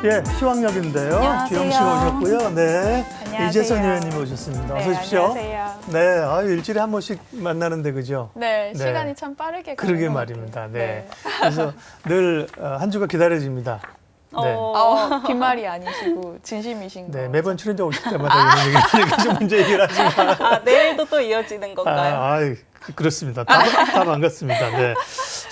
예, 희왕역인데요. 안녕하세요. 주영 씨가 오셨고요. 네, 안녕하세요. 이재선 의원님 오셨습니다. 어서 네, 오십시오. 안녕하세요. 네, 일주일에 한 번씩 만나는데 그죠? 네, 네. 시간이 참 빠르게 가는 그러게 것 말입니다. 같아요. 네. 그래서 늘 한 주가 기다려집니다. 네. 빈말이 아니시고 진심이신 네, 거. 매번 출연자 오실 때마다 이런 얘기 좀 문제 얘기를 하지만. 내일도 또 이어지는 건가요? 그렇습니다. 다 반갑습니다. 네.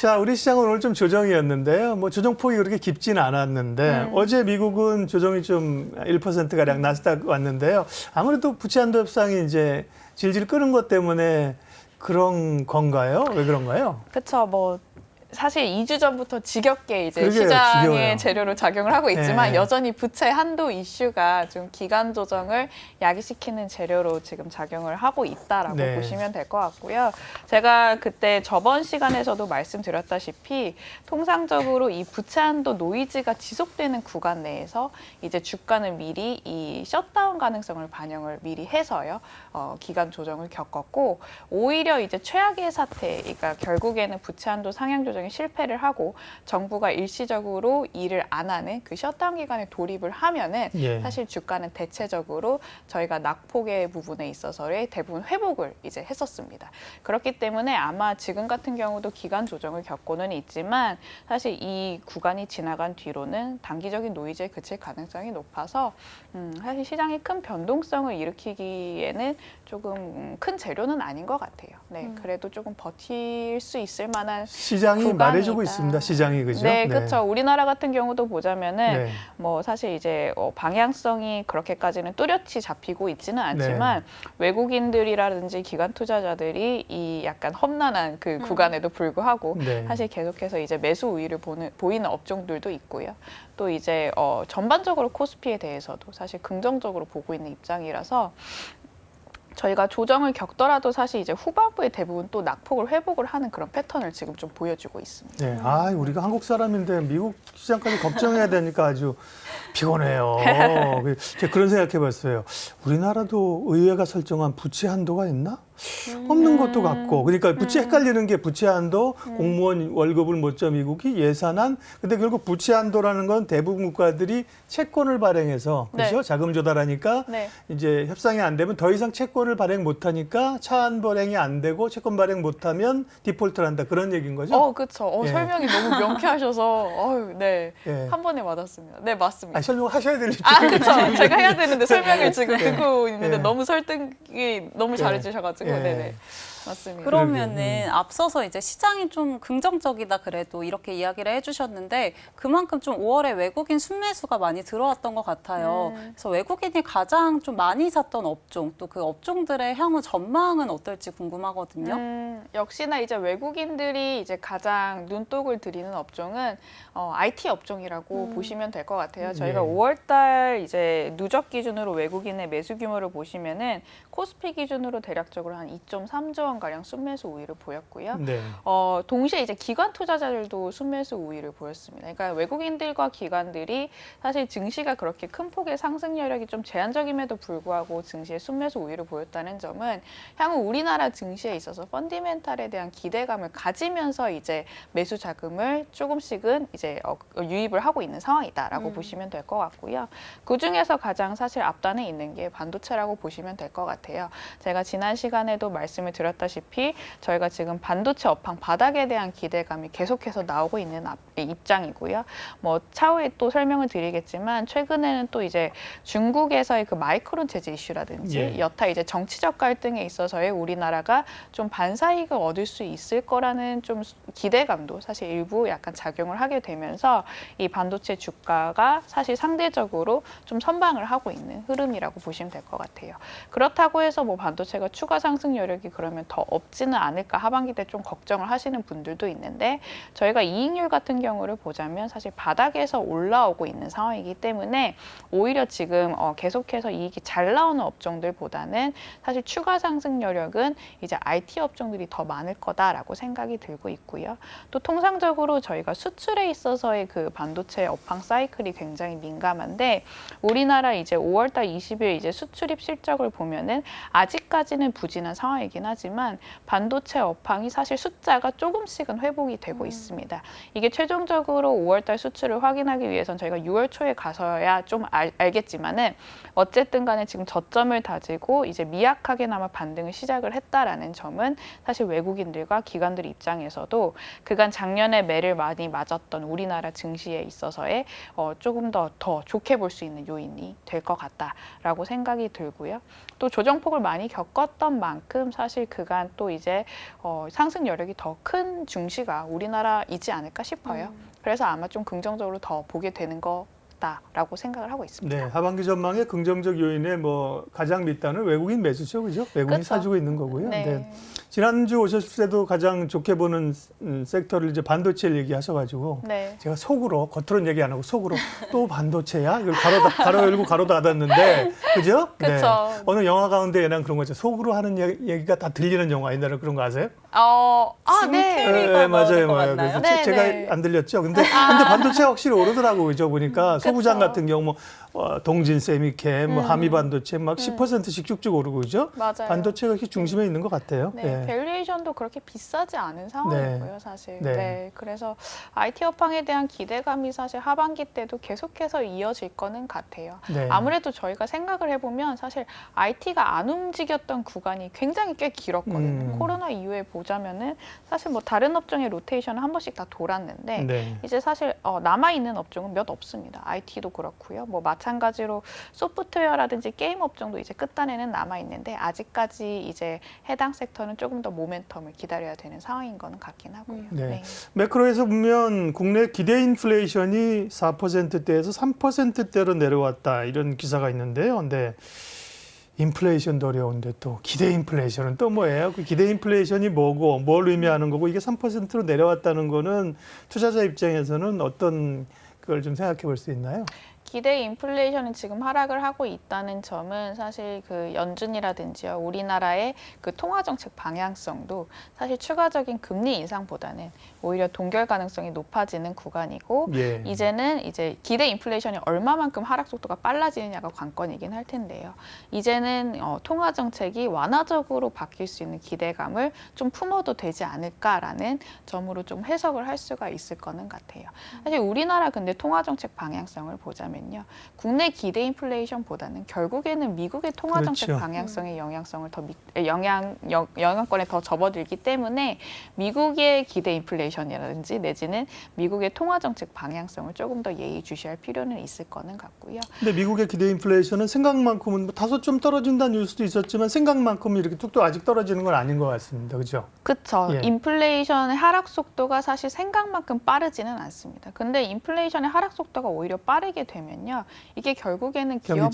자, 우리 시장은 오늘 좀 조정이었는데요. 뭐 조정폭이 그렇게 깊지는 않았는데 어제 미국은 조정이 좀 1%가량 나스닥 왔는데요. 아무래도 부채 한도 협상이 이제 질질 끄는 것 때문에 그런 건가요? 왜 그런가요? 그렇죠. 뭐 사실 2주 전부터 지겹게 이제 그러게요, 시장의 지겨워요. 재료로 작용을 하고 있지만 네. 여전히 부채 한도 이슈가 좀 기간 조정을 야기시키는 재료로 지금 작용을 하고 있다라고 네. 보시면 될 것 같고요. 제가 그때 저번 시간에서도 말씀드렸다시피 통상적으로 이 부채 한도 노이즈가 지속되는 구간 내에서 이제 주가는 미리 이 셧다운 가능성을 반영을 미리 해서요. 기간 조정을 겪었고 오히려 이제 최악의 사태, 그러니까 결국에는 부채 한도 상향 조정이 실패를 하고 정부가 일시적으로 일을 안 하는 그 셧다운 기간에 돌입을 하면은 예. 사실 주가는 대체적으로 저희가 낙폭의 부분에 있어서의 대부분 회복을 이제 했었습니다. 그렇기 때문에 아마 지금 같은 경우도 기간 조정을 겪고는 있지만 사실 이 구간이 지나간 뒤로는 단기적인 노이즈에 그칠 가능성이 높아서 사실 시장이 큰 변동성을 일으키기에는 조금 큰 재료는 아닌 것 같아요. 네, 그래도 조금 버틸 수 있을 만한 시장이 구간이다. 말해주고 있습니다. 시장이 그죠? 네, 그렇죠. 우리나라 같은 경우도 보자면은 네. 뭐 사실 이제 방향성이 그렇게까지는 뚜렷이 잡히고 있지는 않지만 외국인들이라든지 기관 투자자들이 이 약간 험난한 그 구간에도 불구하고 네. 사실 계속해서 이제 매수 우위를 보이는 업종들도 있고요. 또 이제 전반적으로 코스피에 대해서도 사실 긍정적으로 보고 있는 입장이라서 저희가 조정을 겪더라도 사실 이제 후반부에 대부분 또 낙폭을 회복을 하는 그런 패턴을 지금 좀 보여주고 있습니다. 네, 우리가 한국 사람인데 미국 시장까지 걱정해야 되니까 아주 피곤해요. 제가 그런 생각해봤어요. 우리나라도 의회가 설정한 부채 한도가 있나? 없는 것도 같고, 그러니까 부채 헷갈리는 게 부채 한도, 공무원 월급을 못 줘 미국이 예산안, 근데 결국 부채 한도라는 건 대부분 국가들이 채권을 발행해서 그렇죠? 네. 자금 조달하니까 네. 이제 협상이 안 되면 더 이상 채권을 발행 못 하니까 차안 발행이 안 되고 채권 발행 못 하면 디폴트를 한다 그런 얘기인 거죠? 그렇죠. 예. 설명이 너무 명쾌하셔서, 네, 예. 한 번에 와닿습니다. 네, 맞습니다. 설명하셔야 될 입장이에요. 그렇죠. 제가 해야 되는데 설명을 지금 네. 듣고 있는데 네. 너무 설득이 너무 잘해주셔가지고, 예. 네네, 맞습니다. 그러면은 앞서서 이제 시장이 좀 긍정적이다 그래도 이렇게 이야기를 해주셨는데 그만큼 좀 5월에 외국인 순매수가 많이 들어왔던 것 같아요. 그래서 외국인이 가장 좀 많이 샀던 업종 또 그 업종들의 향후 전망은 어떨지 궁금하거든요. 역시나 이제 외국인들이 이제 가장 눈독을 들이는 업종은 IT 업종이라고 보시면 될 것 같아요. 저희가 예. 5월달 이제 누적 기준으로 외국인의 매수 규모를 보시면은 코스피 기준으로 대략적으로 한 2.3조 원 가량 순매수 우위를 보였고요. 네. 동시에 이제 기관 투자자들도 순매수 우위를 보였습니다. 그러니까 외국인들과 기관들이 사실 증시가 그렇게 큰 폭의 상승 여력이 좀 제한적임에도 불구하고 증시의 순매수 우위를 보였다는 점은 향후 우리나라 증시에 있어서 펀디멘탈에 대한 기대감을 가지면서 이제 매수 자금을 조금씩은 이제 유입을 하고 있는 상황이다라고 보시면 될 것 같고요. 그 중에서 가장 사실 앞단에 있는 게 반도체라고 보시면 될 것 같아요. 제가 지난 시간에도 말씀을 드렸다시피 저희가 지금 반도체 업황 바닥에 대한 기대감이 계속해서 나오고 있는 입장이고요. 뭐 차후에 또 설명을 드리겠지만 최근에는 또 이제 중국에서의 그 마이크론 제재 이슈라든지 예. 여타 이제 정치적 갈등에 있어서의 우리나라가 좀 반사이익을 얻을 수 있을 거라는 좀 기대감도 사실 일부 약간 작용을 하게 되면서 이 반도체 주가가 사실 상대적으로 좀 선방을 하고 있는 흐름이라고 보시면 될 것 같아요. 그렇다고 해서 뭐 반도체가 추가 상승 여력이 그러면 더 없지는 않을까 하반기 때 좀 걱정을 하시는 분들도 있는데 저희가 이익률 같은 경우를 보자면 사실 바닥에서 올라오고 있는 상황이기 때문에 오히려 지금 계속해서 이익이 잘 나오는 업종들보다는 사실 추가 상승 여력은 이제 IT 업종들이 더 많을 거다라고 생각이 들고 있고요. 같고요. 또 통상적으로 저희가 수출에 있어서의 그 반도체 업황 사이클이 굉장히 민감한데 우리나라 이제 5월달 20일 이제 수출입 실적을 보면은 아직까지는 부진한 상황이긴 하지만 반도체 업황이 사실 숫자가 조금씩은 회복이 되고 있습니다. 이게 최종적으로 5월달 수출을 확인하기 위해선 저희가 6월 초에 가서야 좀 알겠지만은 어쨌든 간에 지금 저점을 다지고 이제 미약하게나마 반등을 시작을 했다라는 점은 사실 외국인들과 기관들 입장에서도 그간 작년에 매를 많이 맞았던 우리나라 증시에 있어서의 조금 더 좋게 볼 수 있는 요인이 될 것 같다라고 생각이 들고요. 또 조정폭을 많이 겪었던 만큼 사실 그간 또 이제 상승 여력이 더 큰 증시가 우리나라이지 않을까 싶어요. 그래서 아마 좀 긍정적으로 더 보게 되는 거다라고 생각을 하고 있습니다. 네, 하반기 전망의 긍정적 요인의 뭐 가장 밑단은 외국인 매수죠, 그죠? 외국인이 그쵸. 사주고 있는 거고요. 네. 네. 지난주 오셨을 때도 가장 좋게 보는 섹터를 이제 반도체를 얘기하셔가지고 네. 제가 속으로 겉으로는 얘기 안 하고 속으로 또 반도체야? 이걸 가로 열고 가로 닫았는데 그죠? 그쵸. 어느 영화 가운데 예난 그런 거죠. 속으로 하는 얘기가 다 들리는 영화 옛날에 그런 거 아세요? 네. 캐리가 나오는 거 맞아요. 맞나요? 그래서 네, 제가 네. 안 들렸죠. 근데 반도체가 확실히 오르더라고요. 그죠? 보니까 소부장 그쵸. 같은 경우 뭐 동진 세미캠, 뭐 하미 반도체 막 10%씩 쭉쭉 오르고 그죠? 맞아요. 반도체가 이렇게 중심에 있는 것 같아요. 네, 예. 밸류에이션도 그렇게 비싸지 않은 상황이고요, 사실. 네. 네. 그래서 IT 업황에 대한 기대감이 사실 하반기 때도 계속해서 이어질 거는 같아요. 네. 아무래도 저희가 생각을 해보면 사실 IT가 안 움직였던 구간이 굉장히 꽤 길었거든요. 코로나 이후에 보자면은 사실 뭐 다른 업종의 로테이션을 한 번씩 다 돌았는데 네. 이제 사실 남아있는 업종은 몇 없습니다. IT도 그렇고요. 뭐 마찬가지로 소프트웨어라든지 게임 업종도 이제 끝단에는 남아있는데 아직까지 이제 해당 섹터는 조금 더 모멘텀을 기다려야 되는 상황인 거는 같긴 하고요. 네. 매크로에서 보면 국내 기대 인플레이션이 4%대에서 3%대로 내려왔다 이런 기사가 있는데요. 근데 인플레이션도 어려운데 또 기대 인플레이션은 또 뭐예요? 그 기대 인플레이션이 뭐고 뭘 의미하는 거고 이게 3%로 내려왔다는 거는 투자자 입장에서는 어떤 그걸 좀 생각해 볼 수 있나요? 기대 인플레이션이 지금 하락을 하고 있다는 점은 사실 그 연준이라든지요, 우리나라의 그 통화 정책 방향성도 사실 추가적인 금리 인상보다는 오히려 동결 가능성이 높아지는 구간이고 예. 이제는 이제 기대 인플레이션이 얼마만큼 하락 속도가 빨라지느냐가 관건이긴 할 텐데요. 이제는 통화 정책이 완화적으로 바뀔 수 있는 기대감을 좀 품어도 되지 않을까라는 점으로 좀 해석을 할 수가 있을 거는 같아요. 사실 우리나라 근데 통화 정책 방향성을 보자면 국내 기대 인플레이션보다는 결국에는 미국의 통화 정책 그렇죠. 방향성의 영향권에 더 접어들기 때문에 미국의 기대 인플레이션이라든지 내지는 미국의 통화 정책 방향성을 조금 더 예의주시할 필요는 있을 거는 같고요. 근데 미국의 기대 인플레이션은 생각만큼은 뭐 다소 좀 떨어진다는 뉴스도 있었지만 생각만큼 이렇게 뚝뚝 아직 떨어지는 건 아닌 것 같습니다. 그렇죠? 그렇죠. 예. 인플레이션의 하락 속도가 사실 생각만큼 빠르지는 않습니다. 근데 인플레이션의 하락 속도가 오히려 빠르게 되면요, 이게 결국에는 기업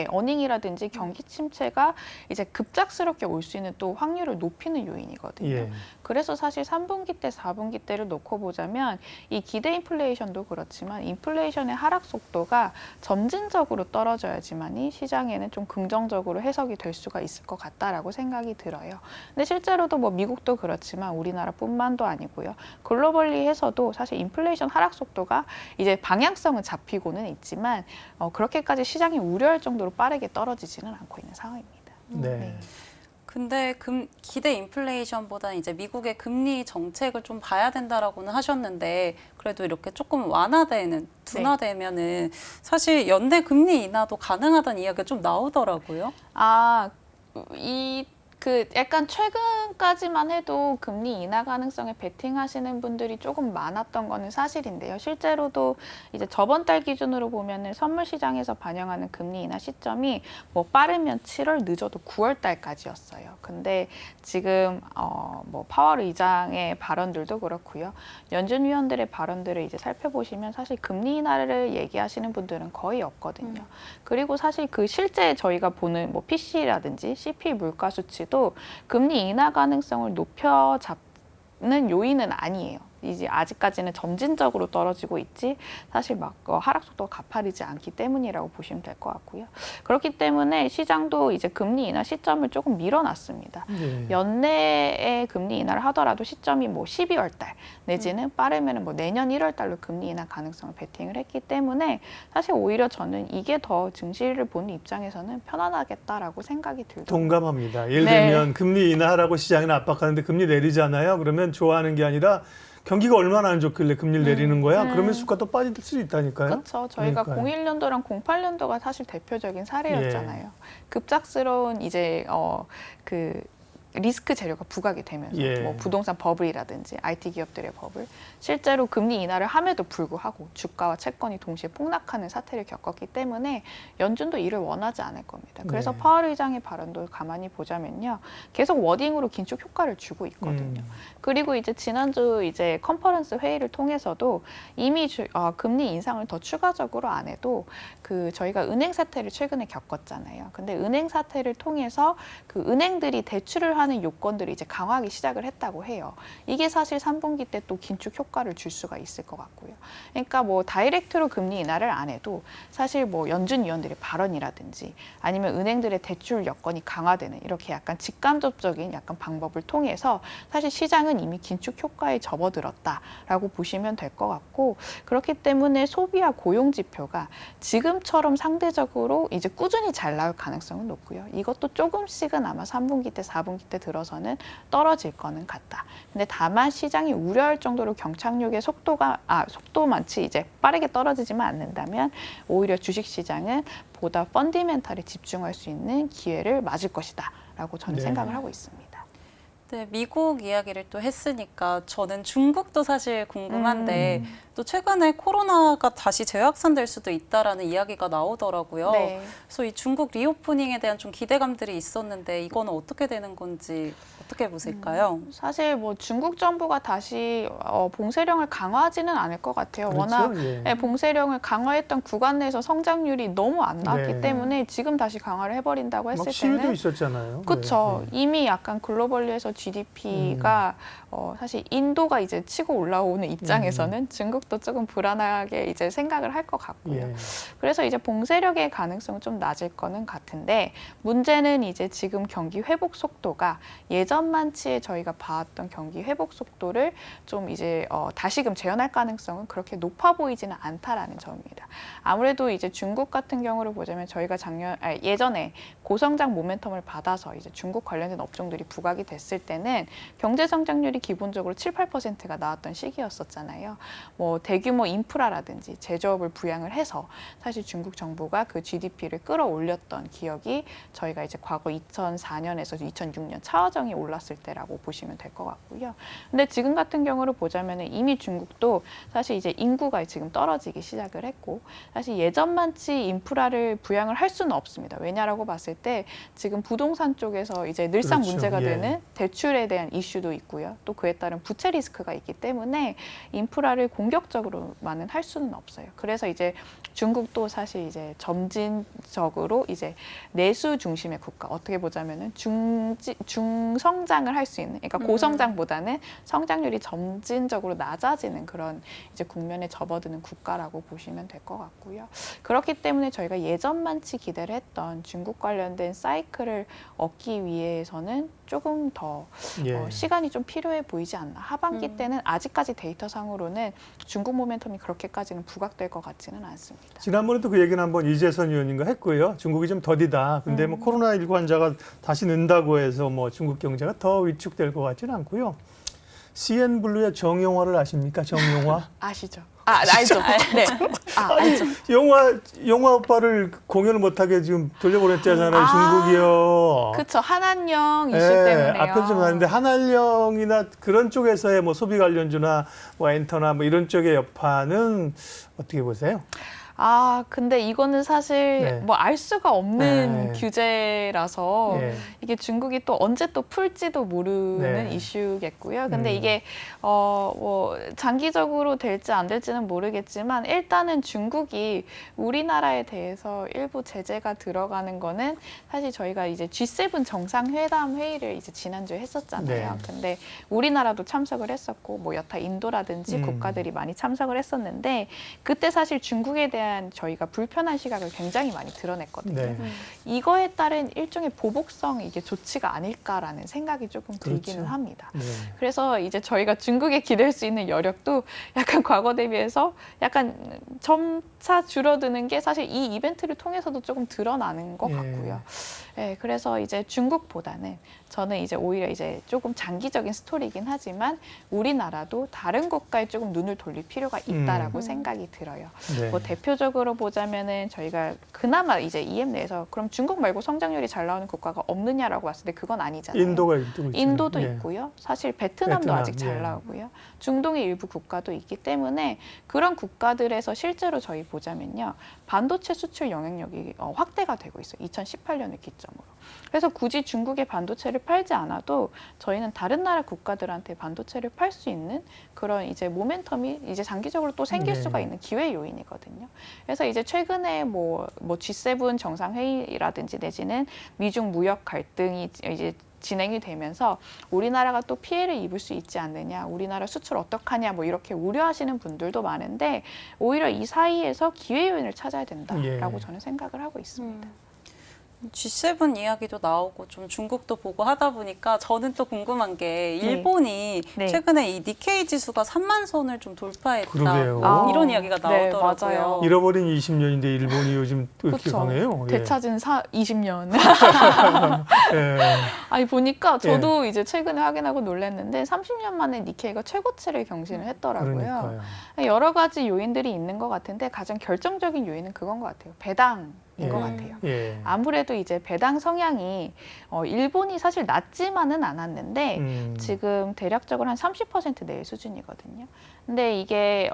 어닝이라든지 경기 침체가 이제 급작스럽게 올 수 있는 또 확률을 높이는 요인이거든요. 예. 그래서 사실 3분기 때, 4분기 때를 놓고 보자면 이 기대 인플레이션도 그렇지만 인플레이션의 하락 속도가 점진적으로 떨어져야지만이 시장에는 좀 긍정적으로 해석이 될 수가 있을 것 같다라고 생각이 들어요. 근데 실제로도 뭐 미국도 그렇지만 우리나라뿐만도 아니고요. 글로벌리 해서도 사실 인플레이션 하락 속도가 이제 방향성은 잡히고는 있지만 그렇게까지 시장이 우려할 정도로 빠르게 떨어지지는 않고 있는 상황입니다. 네. 근데 기대 인플레이션보다는 이제 미국의 금리 정책을 좀 봐야 된다라고는 하셨는데 그래도 이렇게 조금 완화되는 둔화되면은 사실 연내 금리 인하도 가능하다는 이야기가 좀 나오더라고요. 약간 최근까지만 해도 금리 인하 가능성에 베팅하시는 분들이 조금 많았던 거는 사실인데요. 실제로도 이제 저번 달 기준으로 보면은 선물 시장에서 반영하는 금리 인하 시점이 뭐 빠르면 7월, 늦어도 9월 달까지였어요. 근데 지금 뭐 파월 의장의 발언들도 그렇고요. 연준 위원들의 발언들을 이제 살펴보시면 사실 금리 인하를 얘기하시는 분들은 거의 없거든요. 그리고 사실 그 실제 저희가 보는 뭐 PC라든지 CP 물가 수치도 금리 인하 가능성을 높여 잡는 요인은 아니에요. 이제 아직까지는 점진적으로 떨어지고 있지 사실 막 하락 속도가 가파르지 않기 때문이라고 보시면 될 것 같고요. 그렇기 때문에 시장도 이제 금리 인하 시점을 조금 밀어놨습니다. 예. 연내에 금리 인하를 하더라도 시점이 뭐 12월 달 내지는 빠르면은 뭐 내년 1월 달로 금리 인하 가능성을 베팅을 했기 때문에 사실 오히려 저는 이게 더 증시를 보는 입장에서는 편안하겠다라고 생각이 들더라고요. 동감합니다. 예를 네. 들면 금리 인하하라고 시장은 압박하는데 금리 내리잖아요. 그러면 좋아하는 게 아니라 경기가 얼마나 안 좋길래 금리를 내리는 거야? 그러면 수가 또 빠질 수 있다니까요. 그렇죠. 저희가 그러니까요. 01년도랑 08년도가 사실 대표적인 사례였잖아요. 급작스러운 이제 그 리스크 재료가 부각이 되면서 예. 뭐 부동산 버블이라든지 IT 기업들의 버블, 실제로 금리 인하를 함에도 불구하고 주가와 채권이 동시에 폭락하는 사태를 겪었기 때문에 연준도 이를 원하지 않을 겁니다. 그래서 네. 파월 의장의 발언도 가만히 보자면요, 계속 워딩으로 긴축 효과를 주고 있거든요. 그리고 이제 지난주 이제 컨퍼런스 회의를 통해서도 이미 금리 인상을 더 추가적으로 안 해도 그 저희가 은행 사태를 최근에 겪었잖아요. 근데 은행 사태를 통해서 그 은행들이 대출을 하는 요건들을 이제 강화하기 시작을 했다고 해요. 이게 사실 3분기 때 또 긴축 효과를 줄 수가 있을 것 같고요. 그러니까 뭐 다이렉트로 금리 인하를 안 해도 사실 뭐 연준 위원들의 발언이라든지 아니면 은행들의 대출 여건이 강화되는 이렇게 약간 직간접적인 약간 방법을 통해서 사실 시장은 이미 긴축 효과에 접어들었다라고 보시면 될 것 같고, 그렇기 때문에 소비와 고용 지표가 지금처럼 상대적으로 이제 꾸준히 잘 나올 가능성은 높고요. 이것도 조금씩은 아마 3분기 때, 4분기 때 들어서는 떨어질 거는 같다. 근데 다만 시장이 우려할 정도로 경착륙의 속도만치 이제 빠르게 떨어지지만 않는다면 오히려 주식 시장은 보다 펀디멘탈에 집중할 수 있는 기회를 맞을 것이다라고 저는 네. 생각을 하고 있습니다. 네, 미국 이야기를 또 했으니까 저는 중국도 사실 궁금한데 또 최근에 코로나가 다시 재확산될 수도 있다라는 이야기가 나오더라고요. 네. 그래서 이 중국 리오프닝에 대한 좀 기대감들이 있었는데 이거는 어떻게 되는 건지 어떻게 보실까요? 사실 뭐 중국 정부가 다시 봉쇄령을 강화하지는 않을 것 같아요. 그렇죠? 워낙 예. 봉쇄령을 강화했던 구간 내에서 성장률이 너무 안 나왔기 네. 때문에 지금 다시 강화를 해버린다고 했을 막 시위도 때는 있었잖아요. 그렇죠. 네. 이미 약간 글로벌리에서 GDP가 사실 인도가 이제 치고 올라오는 입장에서는 중국도 조금 불안하게 이제 생각을 할 것 같고요. 예. 그래서 이제 봉쇄력의 가능성은 좀 낮을 거는 같은데, 문제는 이제 지금 경기 회복 속도가 예전만치에 저희가 봐왔던 경기 회복 속도를 좀 이제 다시금 재현할 가능성은 그렇게 높아 보이지는 않다라는 점입니다. 아무래도 이제 중국 같은 경우를 보자면 저희가 예전에 고성장 모멘텀을 받아서 이제 중국 관련된 업종들이 부각이 됐을 때는 경제 성장률이 기본적으로 7, 8%가 나왔던 시기였었잖아요. 뭐 대규모 인프라라든지 제조업을 부양을 해서 사실 중국 정부가 그 GDP를 끌어올렸던 기억이 저희가 이제 과거 2004년에서 2006년 차화정이 올랐을 때라고 보시면 될 것 같고요. 근데 지금 같은 경우를 보자면 이미 중국도 사실 이제 인구가 지금 떨어지기 시작을 했고, 사실 예전만치 인프라를 부양을 할 수는 없습니다. 왜냐라고 봤을 때 지금 부동산 쪽에서 이제 늘상 그렇죠. 문제가 예. 되는 대출에 대한 이슈도 있고요. 또 그에 따른 부채 리스크가 있기 때문에 인프라를 공격적으로만은 할 수는 없어요. 그래서 이제 중국도 사실 이제 점진적으로 이제 내수 중심의 국가, 어떻게 보자면은 중성장을 할 수 있는, 그러니까 고성장보다는 성장률이 점진적으로 낮아지는 그런 이제 국면에 접어드는 국가라고 보시면 될 것 같고요. 그렇기 때문에 저희가 예전만치 기대를 했던 중국 관련된 사이클을 얻기 위해서는 조금 더 예. 시간이 좀 필요해 보이지 않나. 하반기 때는 아직까지 데이터상으로는 중국 모멘텀이 그렇게까지는 부각될 것 같지는 않습니다. 지난번에도 그 얘기는 한번 이재선 의원님과 했고요. 중국이 좀 더디다. 근데 뭐 코로나19 환자가 다시 는다고 해서 뭐 중국 경제가 더 위축될 것 같지는 않고요. CN블루의 정용화를 아십니까? 정용화? 아시죠? 알죠. 네. 알죠. 영화 오빠를 공연을 못하게 지금 돌려보냈잖아요. 중국이요. 그렇죠. 한한령 이슈 예, 때문에요. 앞에서 좀 나는데 한한령이나 그런 쪽에서의 뭐 소비 관련주나 뭐 엔터나 뭐 이런 쪽의 여파는 어떻게 보세요? 근데 이거는 사실 네. 뭐 알 수가 없는 네. 규제라서 예. 이게 중국이 또 언제 또 풀지도 모르는 네. 이슈겠고요. 근데 음. 이게 뭐 장기적으로 될지 안 될지는 모르겠지만 일단은 중국이 우리나라에 대해서 일부 제재가 들어가는 거는 사실 저희가 이제 G7 정상회담 회의를 이제 지난주에 했었잖아요. 네. 근데 우리나라도 참석을 했었고 뭐 여타 인도라든지 국가들이 많이 참석을 했었는데 그때 사실 중국에 대한 저희가 불편한 시각을 굉장히 많이 드러냈거든요. 네. 이거에 따른 일종의 보복성 이게 조치가 아닐까라는 생각이 조금 들기는 그렇죠. 합니다. 네. 그래서 이제 저희가 중국에 기댈 수 있는 여력도 약간 과거 대비해서 약간 점차 줄어드는 게 사실 이 이벤트를 통해서도 조금 드러나는 것 예. 같고요. 네, 그래서 이제 중국보다는 저는 이제 오히려 이제 조금 장기적인 스토리이긴 하지만 우리나라도 다른 국가에 조금 눈을 돌릴 필요가 있다라고 생각이 들어요. 네. 뭐 대표적으로 보자면은 저희가 그나마 이제 EM 내에서 그럼 중국 말고 성장률이 잘 나오는 국가가 없느냐라고 봤을 때 그건 아니잖아요. 인도가 있고 인도도 예. 있고요. 사실 베트남도 베트남, 아직 잘 예. 나오고요. 중동의 일부 국가도 있기 때문에 그런 국가들에서 실제로 저희 보자면요. 반도체 수출 영향력이 확대가 되고 있어요. 2018년을 기점으로. 그래서 굳이 중국의 반도체를 팔지 않아도 저희는 다른 나라 국가들한테 반도체를 팔 수 있는 그런 이제 모멘텀이 이제 장기적으로 또 생길 네. 수가 있는 기회 요인이거든요. 그래서 이제 최근에 뭐 G7 정상회의라든지 내지는 미중 무역 갈등이 이제 진행이 되면서 우리나라가 또 피해를 입을 수 있지 않느냐, 우리나라 수출 어떡하냐 뭐 이렇게 우려하시는 분들도 많은데 오히려 이 사이에서 기회 요인을 찾아야 된다라고 예. 저는 생각을 하고 있습니다. G7 이야기도 나오고 좀 중국도 보고 하다 보니까 저는 또 궁금한 게 일본이 네. 최근에 이 니케이 지수가 3만 선을 좀 돌파했다. 그러게요. 뭐 이런 이야기가 네, 나오더라고요. 맞아요. 잃어버린 20년인데 일본이 요즘 또 이렇게 그렇죠. 강해요. 예. 되찾은 20년. 예. 아니 보니까 저도 이제 최근에 확인하고 놀랐는데 30년 만에 니케이가 최고치를 경신을 했더라고요. 그러니까요. 여러 가지 요인들이 있는 것 같은데 가장 결정적인 요인은 그건 것 같아요. 배당인 예. 것 같아요. 예. 아무래도 이제 배당 성향이 일본이 사실 낮지만은 않았는데 지금 대략적으로 한 30% 내외 수준이거든요. 근데 이게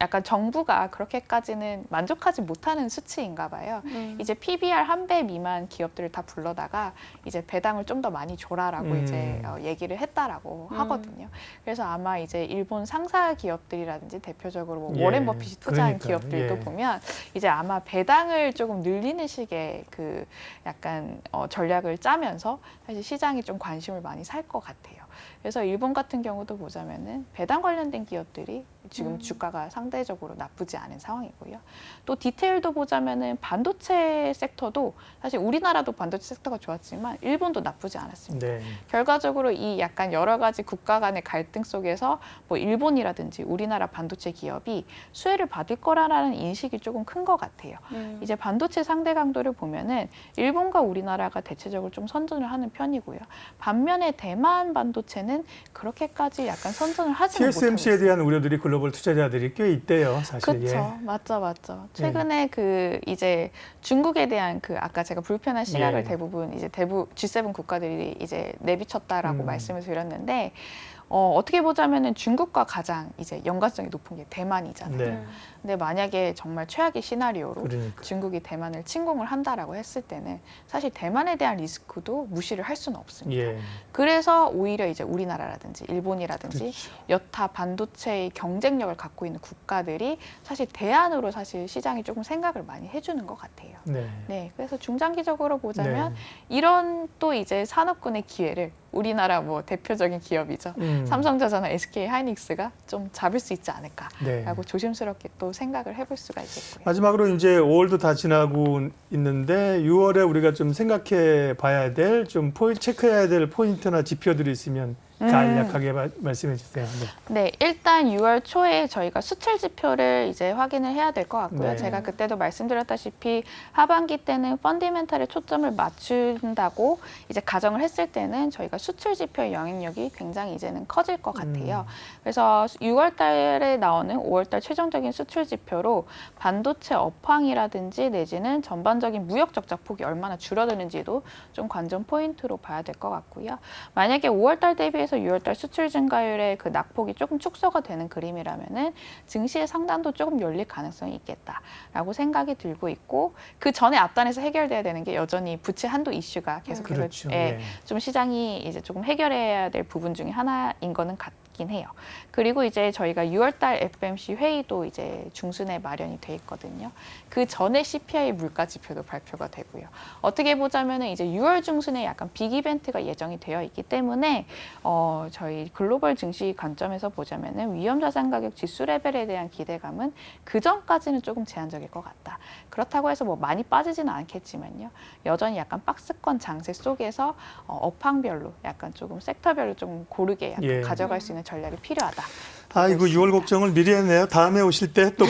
약간 정부가 그렇게까지는 만족하지 못하는 수치인가 봐요. 이제 PBR 1배 미만 기업들을 다 불러다가 이제 배당을 좀 더 많이 줘라라고 이제 얘기를 했다라고 하거든요. 그래서 아마 이제 일본 상사 기업들이라든지 대표적으로 뭐 예. 워렌 버핏이 투자한 그러니까요. 기업들도 예. 보면 이제 아마 배당을 조금 늘리는 식의 그 약간 전략을 짜면서 사실 시장이 좀 관심을 많이 살 것 같아요. 그래서 일본 같은 경우도 보자면은 배당 관련된 기업들이 지금 주가가 상대적으로 나쁘지 않은 상황이고요. 또 디테일도 보자면은 반도체 섹터도 사실 우리나라도 반도체 섹터가 좋았지만 일본도 나쁘지 않았습니다. 네. 결과적으로 이 약간 여러 가지 국가 간의 갈등 속에서 뭐 일본이라든지 우리나라 반도체 기업이 수혜를 받을 거라는 인식이 조금 큰 것 같아요. 이제 반도체 상대 강도를 보면은 일본과 우리나라가 대체적으로 좀 선전을 하는 편이고요. 반면에 대만 반도체는 그렇게까지 약간 선전을 하지 못하고 TSMC에 있어요. 대한 우려들이 글로벌 투자자들이 꽤 있대요, 사실. 그렇죠, 맞죠. 최근에 그 이제 중국에 대한 그 아까 제가 불편한 시각을 예. 대부분 이제 G7 국가들이 이제 내비쳤다라고 말씀을 드렸는데 어떻게 보자면은 중국과 가장 이제 연관성이 높은 게 대만이잖아요. 네. 근데 만약에 정말 최악의 시나리오로 그러니까. 중국이 대만을 침공을 한다라고 했을 때는 사실 대만에 대한 리스크도 무시를 할 수는 없습니다. 예. 그래서 오히려 이제 우리나라라든지 일본이라든지 그렇죠. 여타 반도체의 경쟁력을 갖고 있는 국가들이 사실 대안으로 사실 시장이 조금 생각을 많이 해주는 것 같아요. 네. 네, 그래서 중장기적으로 보자면 네. 이런 또 이제 산업군의 기회를 우리나라 뭐 대표적인 기업이죠. 삼성전자나 SK 하이닉스가 좀 잡을 수 있지 않을까라고 네. 조심스럽게 또 생각을 해볼 수가 있겠고요. 마지막으로 이제 5월도 다 지나고 있는데 6월에 우리가 좀 생각해 봐야 될, 좀 체크해야 될 포인트나 지표들이 있으면 간략하게 말씀해 주세요. 네. 네, 일단 6월 초에 저희가 수출 지표를 이제 확인을 해야 될 것 같고요. 네. 제가 그때도 말씀드렸다시피 하반기 때는 펀디멘탈에 초점을 맞춘다고 이제 가정을 했을 때는 저희가 수출 지표의 영향력이 굉장히 이제는 커질 것 같아요. 그래서 6월 달에 나오는 5월 달 최종적인 수출 지표로 반도체 업황이라든지 내지는 전반적인 무역 적자 폭이 얼마나 줄어드는지도 좀 관전 포인트로 봐야 될 것 같고요. 만약에 5월 달 대비해서 해서 6월달 수출 증가율의 그 낙폭이 조금 축소가 되는 그림이라면은 증시의 상단도 조금 열릴 가능성이 있겠다라고 생각이 들고 있고 그 전에 앞단에서 해결돼야 되는 게 여전히 부채 한도 이슈가 계속해서 그렇죠. 좀 시장이 이제 조금 해결해야 될 부분 중에 하나인 거는 같긴 해요. 그리고 이제 저희가 6월달 FMC 회의도 이제 중순에 마련이 돼 있거든요. 그 전에 CPI 물가 지표도 발표가 되고요. 어떻게 보자면은 이제 6월 중순에 약간 빅 이벤트가 예정이 되어 있기 때문에 저희 글로벌 증시 관점에서 보자면은 위험 자산 가격 지수 레벨에 대한 기대감은 그 전까지는 조금 제한적일 것 같다. 그렇다고 해서 뭐 많이 빠지지는 않겠지만요. 여전히 약간 박스권 장세 속에서 업황별로 약간 조금 섹터별로 좀 고르게 약간 가져갈 수 있는 전략이 필요하다. 아이고 6월 걱정을 미리 했네요. 다음에 오실 때 또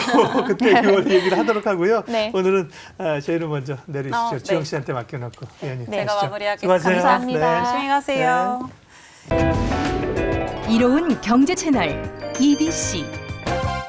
그때 6월 얘기를 하도록 하고요. 네. 오늘은 저희는 먼저 내리시죠. 네. 지영 씨한테 맡겨놓고 의원님 제가 가시죠. 마무리하겠습니다. 수고하세요. 감사합니다. 조심히 가세요. 이로운 경제 채널 EBC